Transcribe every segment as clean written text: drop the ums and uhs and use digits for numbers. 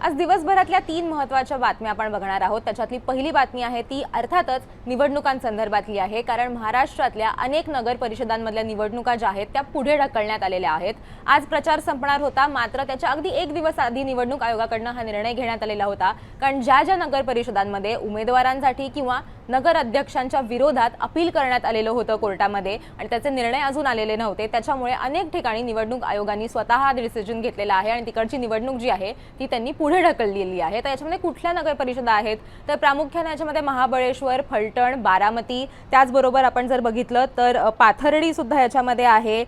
आज दिवसभरातल्या 3 महत्त्वाच्या बातम्या आपण बघणार आहोत। त्याच्यातली पहिली बातमी आहे ती अर्थातच निवडणुकांसंदर्भातली आहे, कारण महाराष्ट्रातल्या अनेक नगर परिषदांमधल्या निवडणुका ज्या आहेत त्या पुढे ढकलण्यात आलेल्या आहेत। आज प्रचार संपणार होता, मात्र त्याच्या अगदी एक दिवस आधी निवडणूक आयोगाकडून हा निर्णय घेण्यात आलेला होता, कारण ज्या नगर परिषदांमध्ये उमेदवारांसाठी किंवा नगर अध्यक्षांच्या विरोधात अपील करण्यात आलेलं होतं कोर्टामध्ये आणि त्याचे निर्णय अजून आलेले नव्हते, त्याच्यामुळे अनेक ठिकाणी निवडणूक आयोगाने स्वतः हा डिसिजन घेतलेला आहे आणि तिकडची निवडणूक जी आहे ती त्यांनी पुढे ढकललेली आहे। तर याच्यामध्ये कुठल्या नगर परिषदा आहेत तर प्रामुख्याने याच्यामध्ये महाबळेश्वर, फलटण, बारामती, त्याचबरोबर आपण जर बघितलं तर पाथर्डी सुद्धा याच्यामध्ये आहे,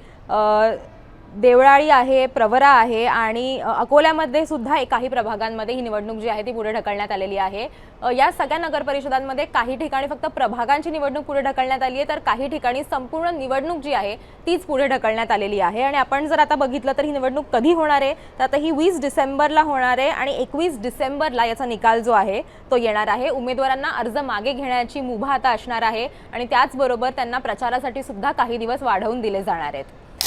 देवळाली आहे, प्रवरा आहे आणि अकोल्यामध्ये सुद्धा काही प्रभागांमध्ये ही निवडणूक जी आहे ती पुढे ढकलण्यात आलेली आहे। या सगळ्या नगर परिषदांमध्ये काही ठिकाणी फक्त प्रभागांची निवडणूक पुढे ढकलण्यात आली आहे, तर काही ठिकाणी संपूर्ण निवडणूक जी आहे तीच पुढे ढकलण्यात आलेली आहे। आणि आपण जर आता बघितलं तर ही निवडणूक कधी होणार आहे तर आता ही 20 डिसेंबरला होणार आहे आणि 21 डिसेंबरला याचा निकाल जो आहे तो येणार आहे। उमेदवारांना अर्ज मागे घेण्याची मुभा आता असणार आहे आणि त्याचबरोबर त्यांना प्रचारासाठी सुद्धा काही दिवस वाढवून दिले जाणार आहेत।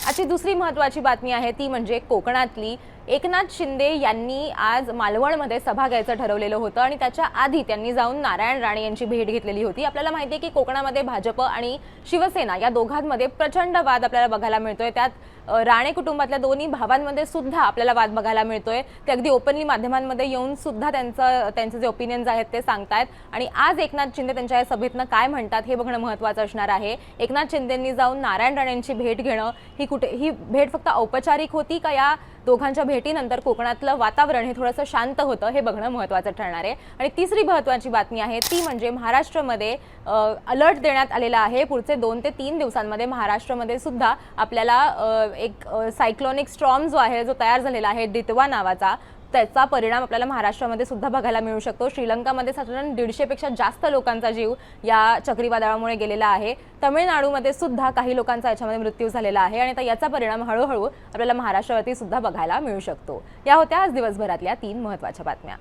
आजची दुसरी महत्त्वाची बातमी आहे ती म्हणजे कोकणातली। एकनाथ शिंदे यांनी आज मालवणमध्ये सभा घ्यायचं ठरवलेलं होतं आणि त्याच्या आधी त्यांनी जाऊन नारायण राणे यांची भेट घेतलेली होती। आपल्याला माहिती आहे की कोकणामध्ये भाजप आणि शिवसेना या दोघांमध्ये प्रचंड वाद आपल्याला बघायला मिळतोय। त्यात राणे कुटुंबातल्या दोन्ही भावांमध्ये सुद्धा आपल्याला वाद बघायला मिळतोय। ते अगदी ओपनली माध्यमांमध्ये येऊन सुद्धा त्यांचे जे ओपिनियन्स आहेत ते सांगतायत आणि आज एकनाथ शिंदे त्यांच्या या सभेतनं काय म्हणतात हे बघणं महत्त्वाचं असणार आहे। एकनाथ शिंदेंनी जाऊन नारायण राणेंची भेट घेणं ही भेट फक्त औपचारिक होती का या दोघांच्या भेटीनंतर कोकणातलं वातावरण हे थोडंसं शांत होतं हे बघणं महत्त्वाचं ठरणार आहे। आणि तिसरी महत्त्वाची बातमी आहे ती म्हणजे महाराष्ट्रामध्ये अलर्ट देण्यात आलेला आहे। पुढचे 2 ते 3 दिवसांमध्ये महाराष्ट्रामध्ये सुद्धा आपल्याला एक सायक्लोनिक स्टॉर्म जो आहे जो तयार झालेला आहे दितवा नावाचा, त्याचा परिणाम आपल्याला महाराष्ट्रामध्ये सुद्धा बघायला मिळू शकतो। श्रीलंकामध्ये साधारण 150 पेक्षा जास्त लोकांचा जीव या चक्रीवादळामुळे गेलेला आहे। तमिळनाडूमध्ये सुद्धा काही लोकांचा याच्यामध्ये मृत्यू झालेला आहे आणि याचा परिणाम हळूहळू आपल्याला महाराष्ट्रावरती सुद्धा बघायला मिळू शकतो। या होत्या आज दिवसभरातल्या 3 महत्त्वाच्या बातम्या।